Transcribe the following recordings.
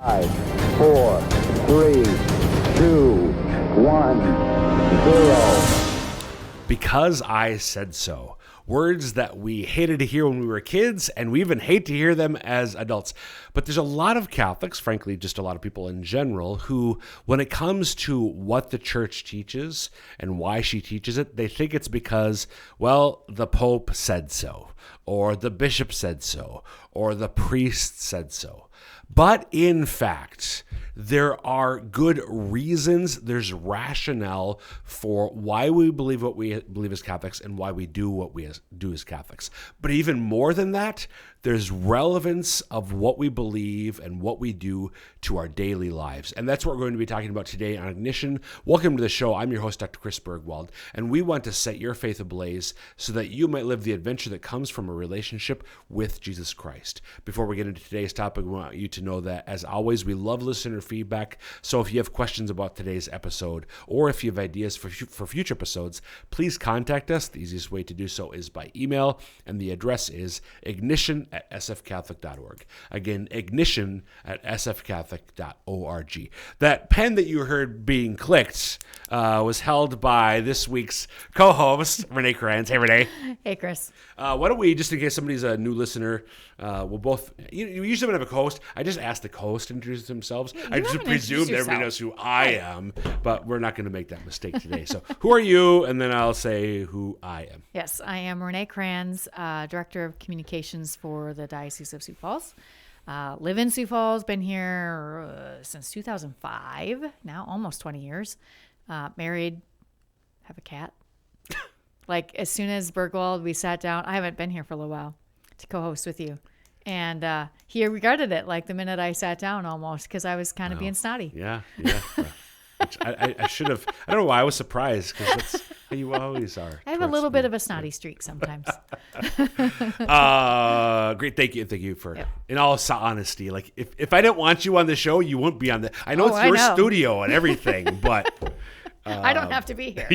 5, 4, 3, 2, 1, 0. Because I said so. Words that we hated to hear when we were kids, and we even hate to hear them as adults. But there's a lot of Catholics, frankly, just a lot of people in general, who, when it comes to what the church teaches and why she teaches it, they think it's because, well, the Pope said so, or the bishop said so, or the priest said so. But in fact, there are good reasons, there's rationale for why we believe what we believe as Catholics and why we do what we do as Catholics. But even more than that, there's relevance of what we believe and what we do to our daily lives. And that's what we're going to be talking about today on Ignition. Welcome to the show. I'm your host, Dr. Chris Bergwald, and we want to set your faith ablaze so that you might live the adventure that comes from a relationship with Jesus Christ. Before we get into today's topic, we want you to know that, as always, we love listener feedback. So if you have questions about today's episode, or if you have ideas for future episodes, please contact us. The easiest way to do so is by email, and the address is ignition@sfcatholic.org. Again, ignition@sfcatholic.org. That pen that you heard being clicked was held by this week's co-host, Renae Kranz. Hey, Renae. Hey, Chris. Why don't we, just in case somebody's a new listener, we'll both, you usually have a co-host. I just ask the co-host to introduce themselves. I just presume that everybody knows who I am, but we're not going to make that mistake today. So who are you? And then I'll say who I am. Yes, I am Renae Kranz, Director of Communications for the Diocese of Sioux Falls. Live in Sioux Falls, been here since 2005, now almost 20 years. Married, have a cat. Like, as soon as Bergwald, we sat down, I haven't been here for a little while, to co-host with you. And he regarded it like the minute I sat down almost, because I was kind of being snotty. Yeah. Which I should have, I don't know why I was surprised, because that's how you always are. I have a little bit of a snotty streak sometimes. Great. Thank you for, in all honesty, like if I didn't want you on the show, you wouldn't be on the, I know it's your studio and everything, but I don't have to be here.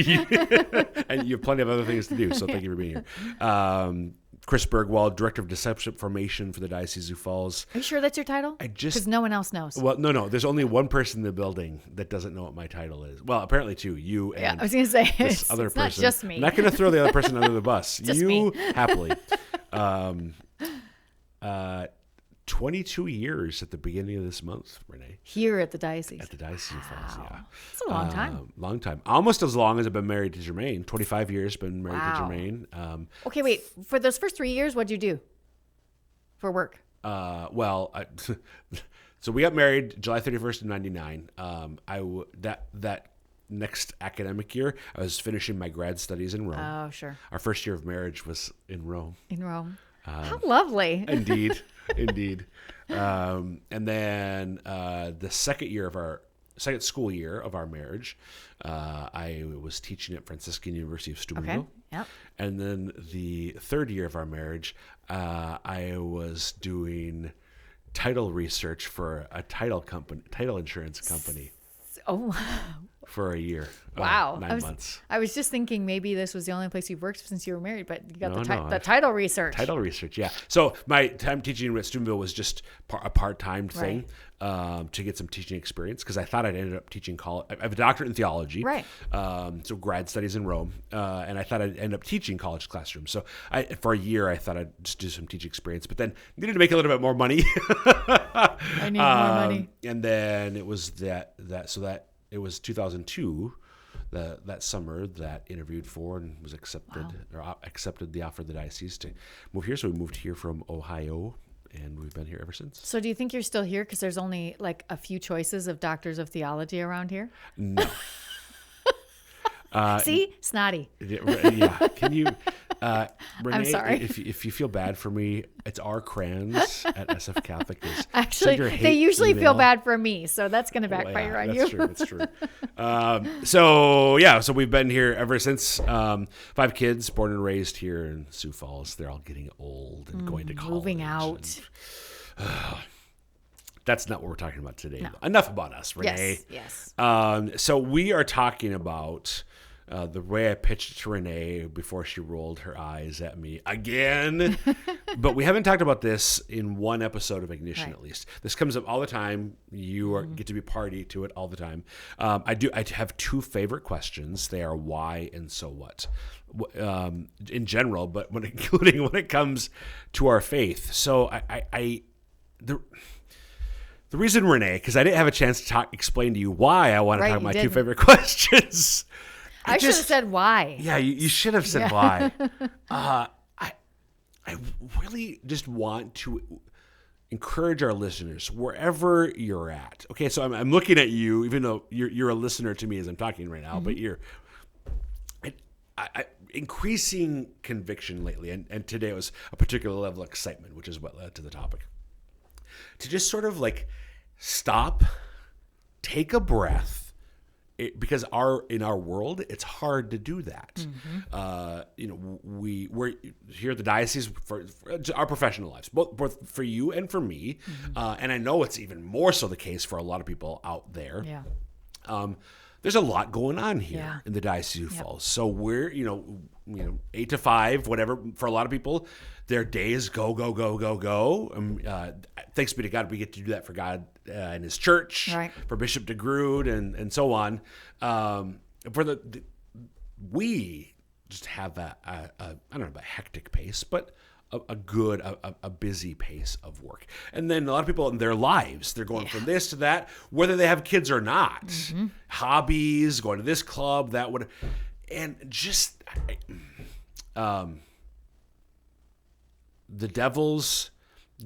And you have plenty of other things to do, so thank you for being here. Chris Bergwald, Director of Discipleship Formation for the Diocese of Sioux Falls. Are you sure that's your title? Because no one else knows. Well, no. There's only one person in the building that doesn't know what my title is. Well, apparently two, you and I was going to say, this other it's person. not just me. I'm not going to throw the other person under the bus. Just you, me. Happily. 22 years at the beginning of this month, Renae. Here at the Diocese. At the Diocese of Falls, yeah. It's a long time. Long time. Almost as long as I've been married to Jermaine. 25 years been married to Jermaine. Okay, wait. For those first 3 years, what'd you do for work? So we got married July 31st of 99. That next academic year, I was finishing my grad studies in Rome. Oh, sure. Our first year of marriage was in Rome. In Rome. How lovely. Indeed. And then the second school year of our marriage, I was teaching at Franciscan University of Steubenville. Okay. Yep. And then the third year of our marriage, I was doing title research for a title insurance company. Oh, for a year. Wow. 9 months. I was just thinking maybe this was the only place you've worked since you were married, but you got the title research. Title research, yeah. So my time teaching at Steubenville was just a part-time thing to get some teaching experience, because I thought I'd ended up teaching college. I have a doctorate in theology, right? So grad studies in Rome, and I thought I'd end up teaching college classrooms. So for a year, I thought I'd just do some teaching experience, but then needed to make a little bit more money. I need more money. And then it was it was 2002, that summer, that interviewed for and was accepted the offer of the diocese to move here. So we moved here from Ohio, and we've been here ever since. So do you think you're still here because there's only like a few choices of doctors of theology around here? No. See? Snotty. Yeah. Can you, Renae, I'm sorry. If you feel bad for me, it's R. Kranz at SF Catholic. Actually, they usually feel bad for me, so that's going to backfire on you. That's true. So we've been here ever since. 5 kids, born and raised here in Sioux Falls. They're all getting old and going to college. Moving out. That's not what we're talking about today. No. Enough about us, Renae. Yes. So we are talking about the way I pitched it to Renae before she rolled her eyes at me again. But we haven't talked about this in one episode of Ignition, at least. This comes up all the time. You get to be party to it all the time. I have two favorite questions. They are why and so what. In general, but including when it comes to our faith. So the reason, Renae, because I didn't have a chance to explain to you why I want to talk about my two favorite questions. I should have said why. Yeah, you should have said why. I really just want to encourage our listeners wherever you're at. Okay, so I'm looking at you, even though you're a listener to me as I'm talking right now, but you're increasing conviction lately, and today was a particular level of excitement, which is what led to the topic. To just sort of like stop, take a breath, because in our world it's hard to do that. We're here at the diocese for our professional lives, both for you and for me, and I know it's even more so the case for a lot of people out there. There's a lot going on here in the Diocese of Sioux Falls. So we're, 8 to 5, whatever. For a lot of people, their day is go, go, go, go, go. Thanks be to God, we get to do that for God and His church, for Bishop DeGrood and so on. We just have I don't know about a hectic pace, but a busy pace of work. And then a lot of people in their lives, they're going from this to that, whether they have kids or not. Hobbies, going to this club, that would, and just the devil's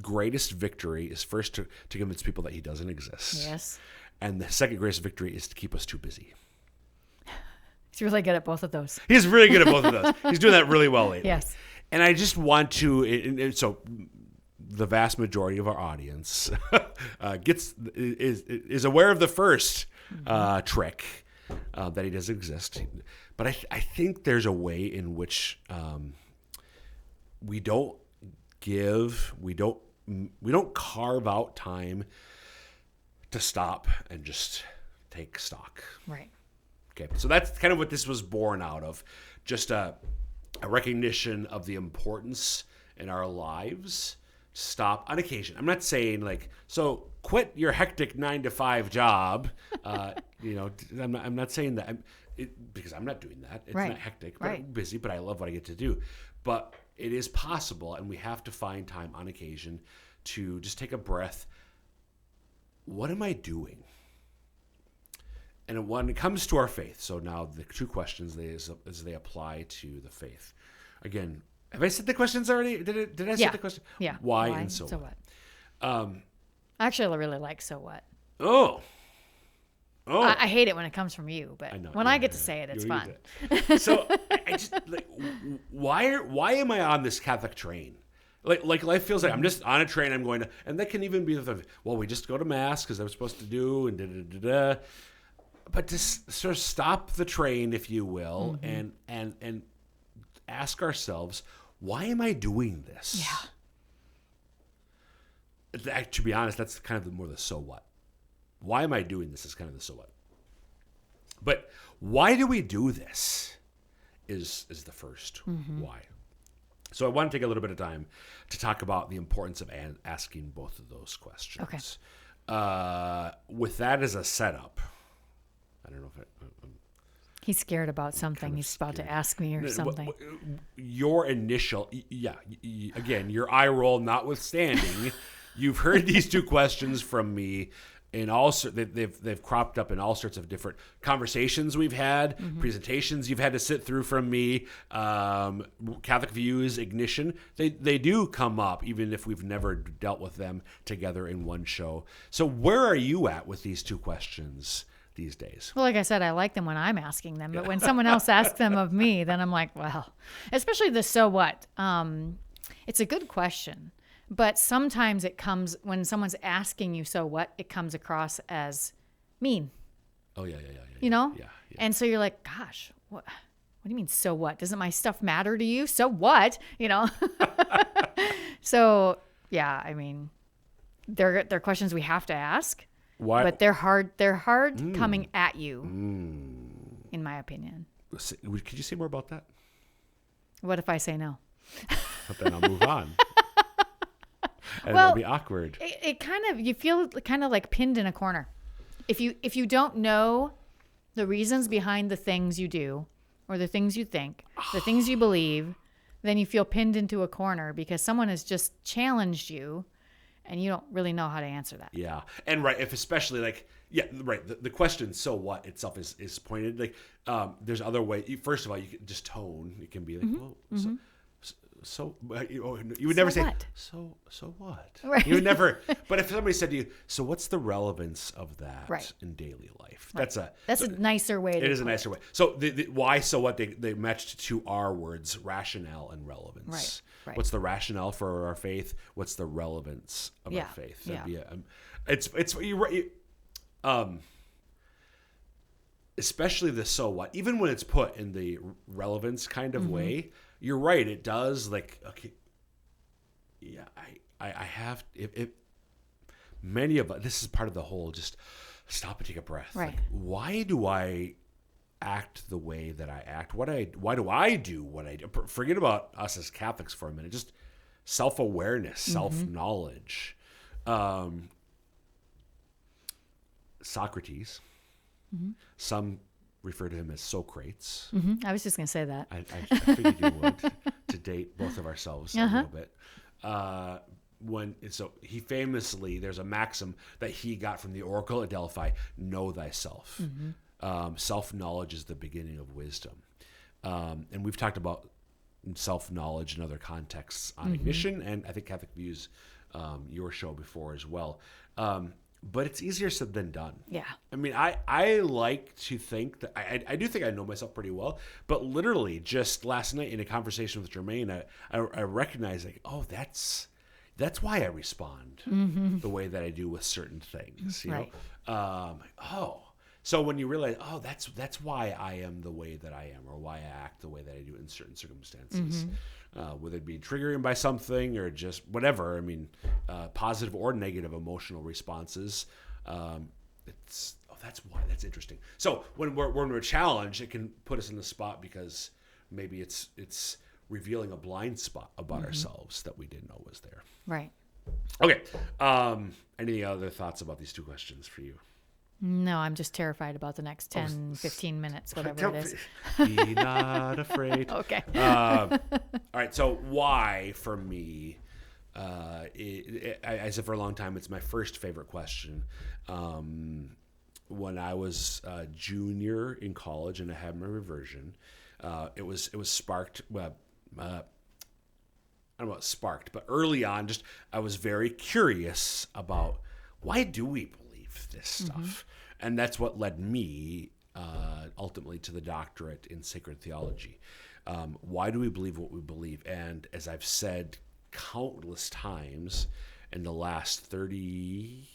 greatest victory is first to convince people that he doesn't exist. Yes. And the second greatest victory is to keep us too busy. He's really good at both of those. He's really good at both of those. He's doing that really well lately. Yes. And I just want to, so the vast majority of our audience is aware of the first trick, that he does exist. But I think there's a way in which we don't carve out time to stop and just take stock. Right. Okay, so that's kind of what this was born out of, just a recognition of the importance in our lives. Stop on occasion. I'm not saying so quit your hectic 9 to 5 job. I'm not saying that because I'm not doing that. It's not hectic, but I'm busy, but I love what I get to do. But it is possible, and we have to find time on occasion to just take a breath. What am I doing? And when it comes to our faith, so now the two questions as they apply to the faith. Again, have I said the questions already? Did I say the question? Yeah. Why and so what? Actually, I really like so what. Oh. I hate it when it comes from you, but when I get to say it, it's fun. So I just why am I on this Catholic train? Like life feels like I'm just on a train. I'm going to, and that can even be we just go to mass because I'm supposed to do and da. But just sort of stop the train, if you will, and ask ourselves, why am I doing this? Yeah. To be honest, that's kind of more the so what. Why am I doing this is kind of the so what. But why do we do this is the first why. So I want to take a little bit of time to talk about the importance of asking both of those questions. Okay. With that as a setup, I don't know if he's scared about something. He's about to ask me or something. Your initial, again, your eye roll notwithstanding, you've heard these two questions from me in they've cropped up in all sorts of different conversations we've had, presentations you've had to sit through from me, Catholic Views, Ignition. They do come up, even if we've never dealt with them together in one show. So where are you at with these two questions these days? Well, like I said, I like them when I'm asking them, but when someone else asks them of me, then I'm like, well, especially the so what. It's a good question, but sometimes it comes when someone's asking you so what, it comes across as mean. Oh yeah. You know? Yeah. And so you're like, gosh, what do you mean so what? Doesn't my stuff matter to you? So what? You know? So yeah, I mean, they're questions we have to ask. Why? But they're hard coming at you, in my opinion. Could you say more about that? What if I say no? But then I'll move on. And Well, it'll be awkward. It kind of, you feel kind of like pinned in a corner. If you don't know the reasons behind the things you do or the things you think, the things you believe, then you feel pinned into a corner because someone has just challenged you and you don't really know how to answer that. Yeah. And right, if especially like, yeah, right. The question, so what itself is pointed. Like, there's other ways. First of all, you can just tone. It can be like, well, so you would never say, what? so what? Right. You would never. But if somebody said to you, so what's the relevance of that Right. in daily life? Right. That's a nicer way. It is a nicer way. So the why, so what, they matched to our words, rationale and relevance. Right. What's the rationale for our faith? What's the relevance of our faith? That'd be it's you're right. Especially the so what, even when it's put in the relevance kind of way, you're right. It does, like, okay, yeah, I have, if many of us, this is part of the whole, just stop and take a breath. Right. Like, why do I act the way that I act? Why do I do what I do? Forget about us as Catholics for a minute. Just self-awareness, self-knowledge. Socrates. Some refer to him as Socrates. I was just going to say that. I figured you would, to date both of ourselves a little bit. So he famously, there's a maxim that he got from the Oracle at Delphi: know thyself. Self-knowledge is the beginning of wisdom. And we've talked about self-knowledge in other contexts on Ignition, and I think Catholic Views, your show before as well. But it's easier said than done. Yeah. I mean, I like to think that I do think I know myself pretty well, but literally just last night in a conversation with Jermaine, I recognized, like, oh, that's why I respond the way that I do with certain things. You know? So when you realize, oh, that's why I am the way that I am, or why I act the way that I do in certain circumstances, whether it be triggering by something or just whatever. I mean, positive or negative emotional responses. That's why. That's interesting. So when we're challenged, it can put us in the spot because maybe it's revealing a blind spot about ourselves that we didn't know was there. Right. Okay. Any other thoughts about these two questions for you? No, I'm just terrified about the next 10, 15 minutes, whatever it is. Be not afraid. Okay. All right. So why, for me, I said for a long time, it's my first favorite question. When I was a junior in college and I had my reversion, it was sparked. Well, I don't know about sparked, but early on, just I was very curious about why do we believe this stuff, and that's what led me ultimately to the doctorate in sacred theology. Why do we believe what we believe? And as I've said countless times in the last 30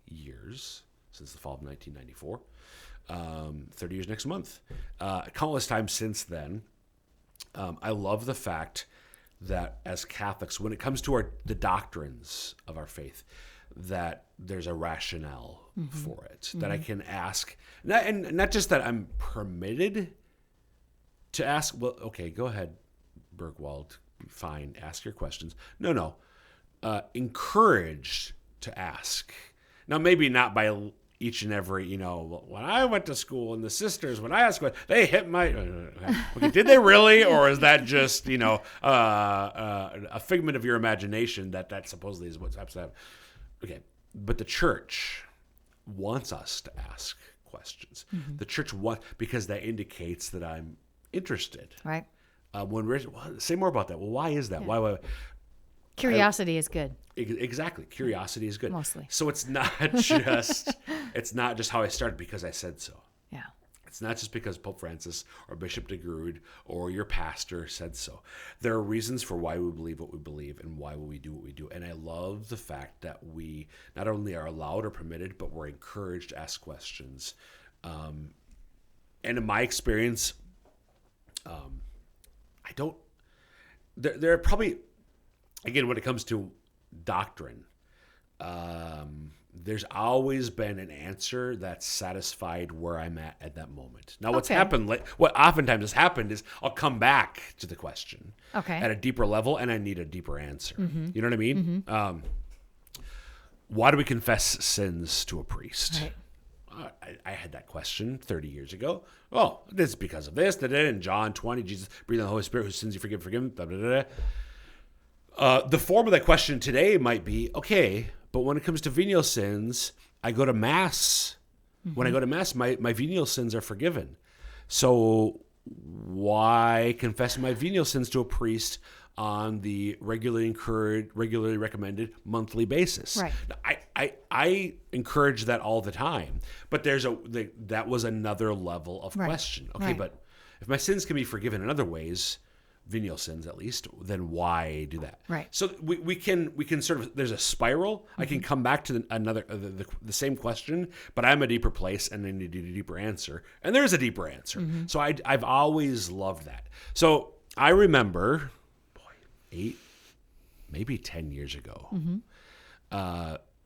years, since the fall of 1994, 30 years next month, countless times since then, I love the fact that as Catholics, when it comes to the doctrines of our faith, that there's a rationale for it, that I can ask, and not just that I'm permitted to ask, well, okay, go ahead, Bergwald, fine, ask your questions. No, encouraged to ask. Now, maybe not by each and every, when I went to school and the sisters, when I asked questions, they hit my, okay, did they really? Or is that just, a figment of your imagination that supposedly is what's happening? Okay, but the church wants us to ask questions. The church wants, because that indicates that I'm interested. Right. Say more about that. Well, why is that? Yeah. Why? Curiosity is good. Exactly. Curiosity is good. Mostly. So it's not just how I started because I said so. Yeah. It's not just because Pope Francis or Bishop de Grood or your pastor said so. There are reasons for why we believe what we believe and why we do what we do. And I love the fact that we not only are allowed or permitted, but we're encouraged to ask questions. And in my experience, there are probably, again, when it comes to doctrine, there's always been an answer that's satisfied where I'm at that moment. Now, what's Okay. happened, what oftentimes has happened is I'll come back to the question Okay. at a deeper level, and I need a deeper answer. You know what I mean? Why do we confess sins to a priest? Right. I had that question 30 years ago. Oh, this is because of this. In John 20, Jesus breathed on the Holy Spirit, whose sins you forgive. Blah, blah, blah, blah. The form of that question today might be, okay, but when it comes to venial sins, I go to Mass. When I go to Mass, my venial sins are forgiven. So why confess my venial sins to a priest on the regularly recommended monthly basis? Right. I encourage that all the time, but that was another level of Right. question. Okay, Right. but if my sins can be forgiven in other ways, venial sins at least, then why do that? Right. So we can sort of, there's a spiral. I can come back to the same question, but I'm a deeper place and I need a deeper answer, and there's a deeper answer. So I've always loved that. So I remember, 8, maybe 10 years ago,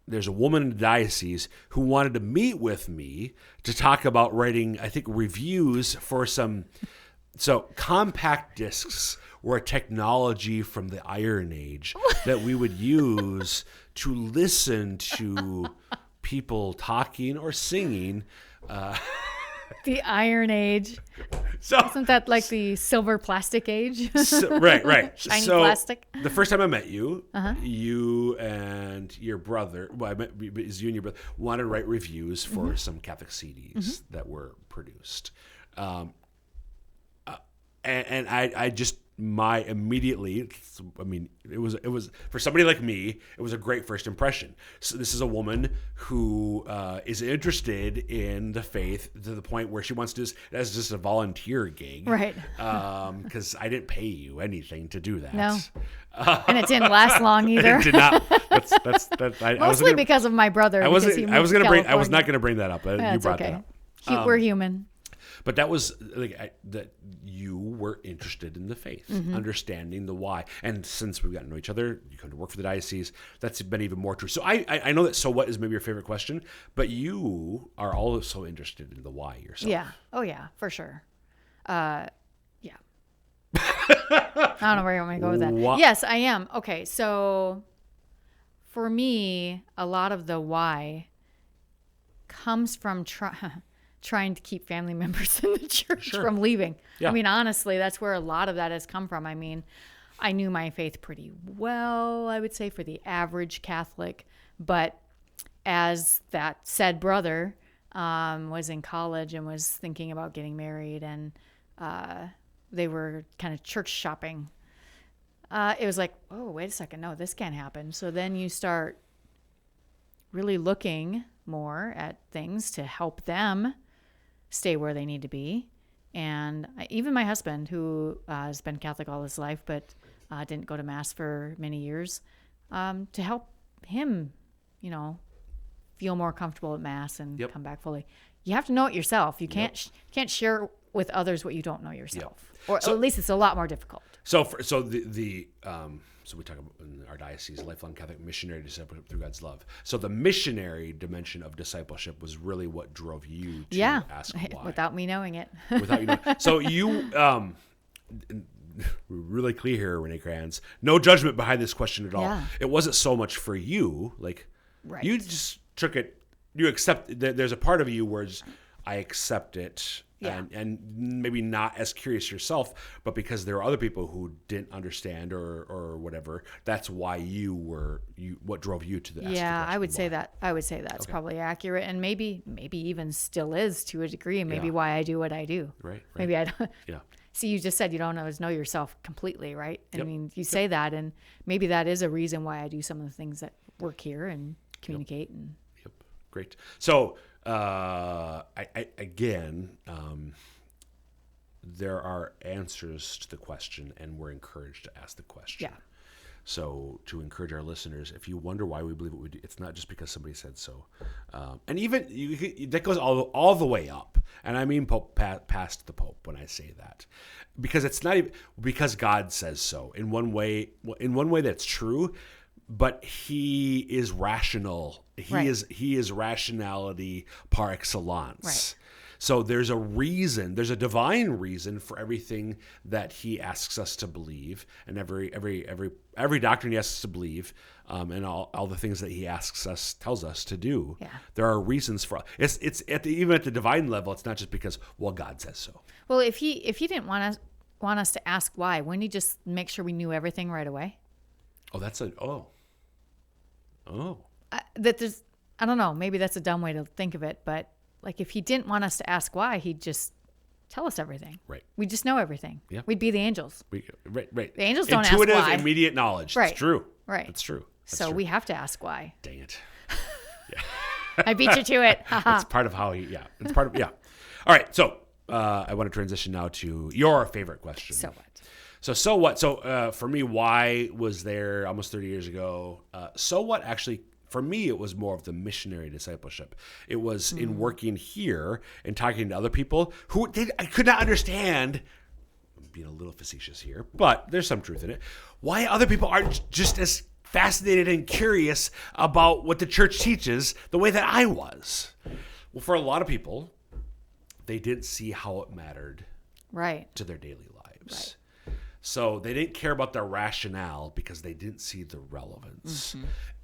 there's a woman in the diocese who wanted to meet with me to talk about writing, I think, reviews for some. So compact discs were a technology from the Iron Age that we would use to listen to people talking or singing. The Iron Age. So Isn't that like the silver plastic age? right. Shiny So plastic. the first time I met you, you and your brother, well, I met you and your brother, wanted to write reviews for some Catholic CDs that were produced. And I just, it was for somebody like me, it was a great first impression. So this is a woman who is interested in the faith to the point where she wants to do this as just a volunteer gig. Right. Because I didn't pay you anything to do that. No. And it didn't last long either. It did not. Mostly because of my brother. I was not California. going to bring that up. You That's brought okay. that up. We're human. But that was that you were interested in the faith, understanding the why. And since we've gotten to know each other, you come to work for the diocese, that's been even more true. So I know that so what is maybe your favorite question, but you are also interested in the why yourself. Yeah. Oh, yeah, for sure. Yeah. I don't know where you want me to go with that. Yes, I am. Okay, so for me, a lot of the why comes from trying to keep family members in the church from leaving. Yeah. I mean, honestly, that's where a lot of that has come from. I mean, I knew my faith pretty well, I would say, for the average Catholic. But as that said brother was in college and was thinking about getting married, and they were kind of church shopping, it was like, oh, wait a second. No, this can't happen. So then you start really looking more at things to help them stay where they need to be. And even my husband, who has been Catholic all his life, but didn't go to Mass for many years, to help him, feel more comfortable at Mass and come back fully. You have to know it yourself. You can't share with others what you don't know yourself, or at least it's a lot more difficult. So we talk about in our diocese, lifelong Catholic missionary discipleship through God's love. So the missionary dimension of discipleship was really what drove you to ask why. Without me knowing it. Without you knowing. So you, we're really clear here, Renae Kranz. No judgment behind this question at all. Yeah. It wasn't so much for you. Right. You just took it. You accept. There's a part of you where I accept it. Yeah. And maybe not as curious yourself, but because there are other people who didn't understand or whatever, that's why what drove you to the ask the question, I would why. say that. I would say that's probably accurate, and maybe even still is to a degree. Maybe why I do what I do. Right. Maybe I don't. Yeah. See, you just said you don't always know yourself completely, right? I Yep. mean, you say that, and maybe that is a reason why I do some of the things that work here and communicate and. Yep. Great. So. There are answers to the question, and we're encouraged to ask the question. Yeah. So to encourage our listeners, if you wonder why we believe what we do, it's not just because somebody said so. And even that goes all the way up. And I mean past the Pope when I say that, because it's not even because God says so. In one way that's true, but he is rational. He is rationality par excellence. Right. So there's a reason, there's a divine reason for everything that he asks us to believe, and every doctrine he asks us to believe, and all the things that he tells us to do. Yeah. There are reasons for it's even at the divine level. It's not just because God says so. Well, if he didn't want us to ask why, wouldn't he just make sure we knew everything right away? Oh, That there's, I don't know, maybe that's a dumb way to think of it, but like if he didn't want us to ask why, he'd just tell us everything. Right. We just know everything. Yeah. We'd be the angels. Right. The angels don't Intuitive, ask why. immediate knowledge. Right. It's true. Right. It's true. So we have to ask why. Dang it. I beat you to it. It's part of how it's part of, All right. So I want to transition now to your favorite question. So what? So what? So for me, why was there almost 30 years ago? So what actually, for me, it was more of the missionary discipleship. It was in working here and talking to other people who I could not understand, I'm being a little facetious here, but there's some truth in it, why other people aren't just as fascinated and curious about what the church teaches the way that I was. Well, for a lot of people, they didn't see how it mattered to their daily lives. Right. So they didn't care about the rationale because they didn't see the relevance.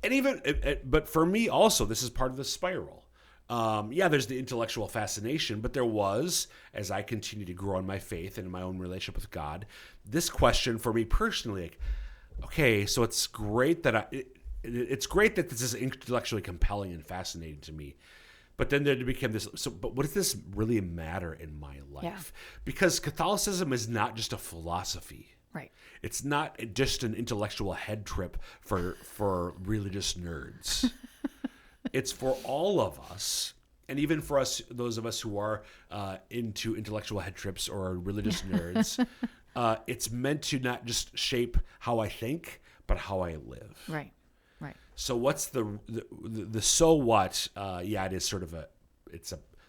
And even, but for me also, this is part of the spiral. There's the intellectual fascination, but there was, as I continue to grow in my faith and in my own relationship with God, this question for me personally, like, okay, so it's great that it's great that this is intellectually compelling and fascinating to me. But then there became this, but what does this really matter in my life? Yeah. Because Catholicism is not just a philosophy. Right. It's not just an intellectual head trip for religious nerds. It's for all of us, and even for us, those of us who are into intellectual head trips or religious nerds. It's meant to not just shape how I think, but how I live. Right. So what's the so what? It is sort of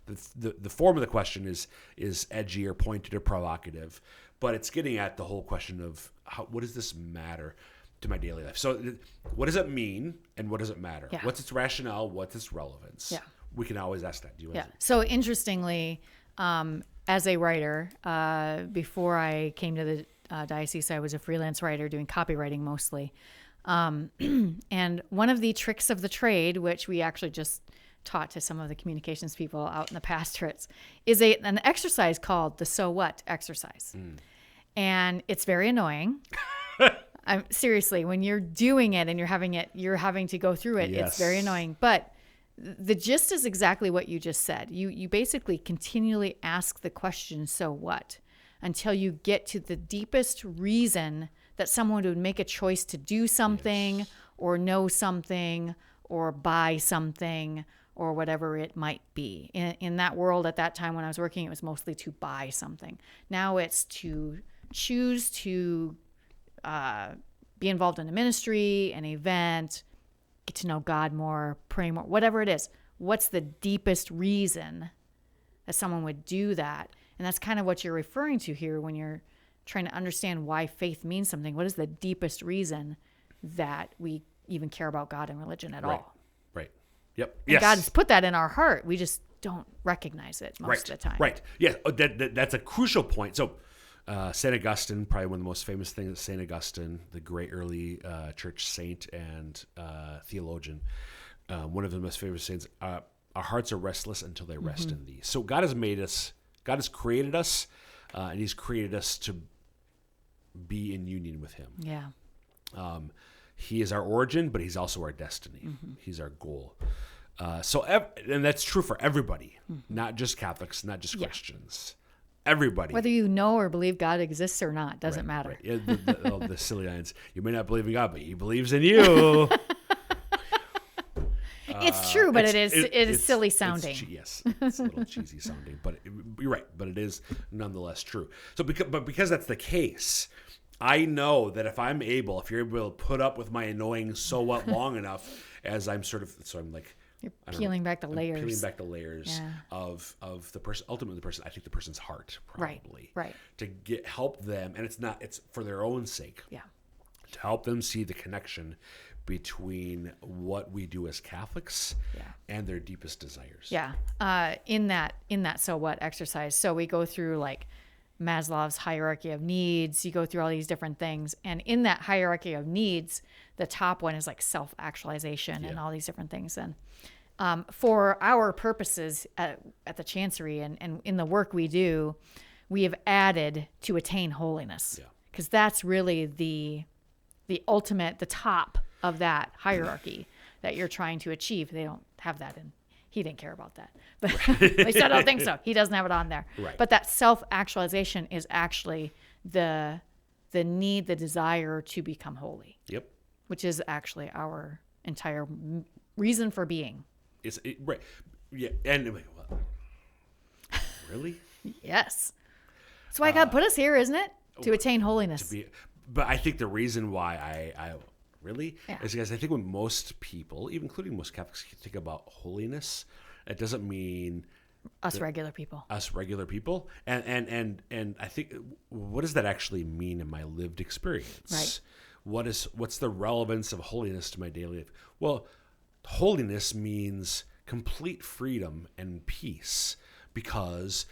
the form of the question is edgy or pointed or provocative, but it's getting at the whole question of what does this matter to my daily life? So what does it mean and what does it matter? Yeah. What's its rationale? What's its relevance? Yeah. We can always ask that. Do you want to? So interestingly, as a writer, before I came to the diocese, I was a freelance writer doing copywriting mostly. And one of the tricks of the trade, which we actually just taught to some of the communications people out in the pastorates, is an exercise called the so what exercise. And it's very annoying. Seriously, when you're doing it and you're having to go through it, Yes. It's very annoying. But the gist is exactly what you just said. You basically continually ask the question, so what, until you get to the deepest reason that someone would make a choice to do something or know something or buy something or whatever it might be. In that world at that time when I was working, it was mostly to buy something. Now it's to choose to be involved in a ministry, an event, get to know God more, pray more, whatever it is. What's the deepest reason that someone would do that? And that's kind of what you're referring to here when you're trying to understand why faith means something. What is the deepest reason that we even care about God and religion at all? Right. Yep. And Yes. God's put that in our heart. We just don't recognize it most of the time. Right. Yeah. That's a crucial point. So St. Augustine, probably one of the most famous things, St. Augustine, the great early church saint and theologian, one of the most famous saints, our hearts are restless until they rest in thee. So God has made us, God has created us, and he's created us to be in union with him. Yeah. He is our origin, but he's also our destiny. He's our goal. And that's true for everybody, not just Catholics, not just Christians. Everybody. Whether you know or believe God exists or not, doesn't matter. Right. Yeah, the silly lines. You may not believe in God, but he believes in you. It's true, but it is silly sounding. Yes, it's a little cheesy sounding, but you're right. But it is nonetheless true. So because that's the case, I know that if you're able to put up with my annoying so what long enough, as I'm like. You're peeling back the layers. Peeling back the layers of the person. Ultimately, the person. I think the person's heart, probably. Right. To help them, and it's for their own sake. Yeah. To help them see the connection between what we do as Catholics and their deepest desires. Yeah. In that so what exercise. So we go through like Maslow's hierarchy of needs. You go through all these different things. And in that hierarchy of needs, the top one is like self-actualization and all these different things. And for our purposes at the Chancery and in the work we do, we have added to attain holiness. Because that's really the ultimate, the top of that hierarchy that you're trying to achieve. They don't have that in. He didn't care about that. But at least I don't think so. He doesn't have it on there. Right. But that self-actualization is actually the need, the desire to become holy. Yep. Which is actually our entire reason for being. Right. Yeah. And really? Yes. That's why God put us here, isn't it? To attain holiness. But I think the reason why I really is because I think when most people, even including most Catholics, think about holiness, it doesn't mean us regular people. And I think, what does that actually mean in my lived experience? Right. What's the relevance of holiness to my daily life? Well, holiness means complete freedom and peace, because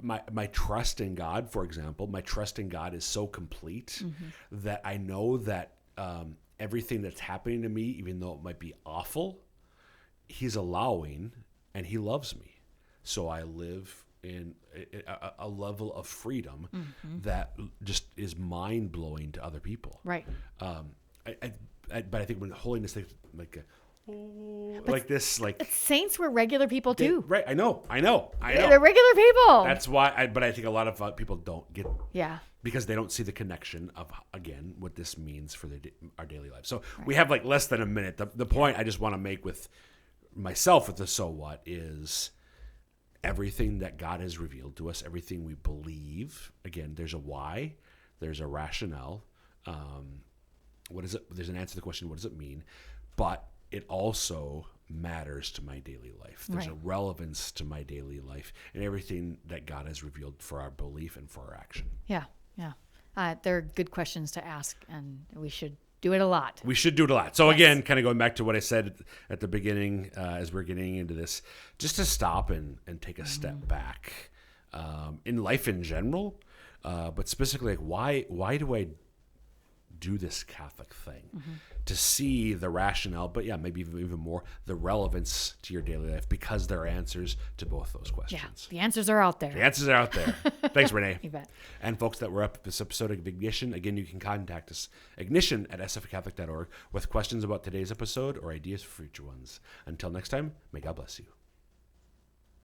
my trust in God, for example, my trust in God is so complete that I know that everything that's happening to me, even though it might be awful, He's allowing, and He loves me. So I live in a level of freedom that just is mind-blowing to other people. Right. But I think when holiness, like this, like saints were regular people too. Right. I know. They're regular people. That's why. But I think a lot of people don't get. Yeah. Because they don't see the connection of, again, what this means for our daily life. So we have like less than a minute. The point I just want to make with myself with the so what is everything that God has revealed to us, everything we believe. Again, there's a why, there's a rationale. What is it? There's an answer to the question, what does it mean? But it also matters to my daily life. There's a relevance to my daily life and everything that God has revealed for our belief and for our action. Yeah. They're good questions to ask, and we should do it a lot. So again, kind of going back to what I said at the beginning, as we're getting into this, just to stop and take a step back in life in general, but specifically, like why do I do this Catholic thing? To see the rationale, but maybe even more the relevance to your daily life, because there are answers to both those questions. The answers are out there. Thanks, Renae. You bet. And folks that were up at this episode of Ignition, again, you can contact us, ignition@sfcatholic.org, with questions about today's episode or ideas for future ones. Until next time, may God bless you.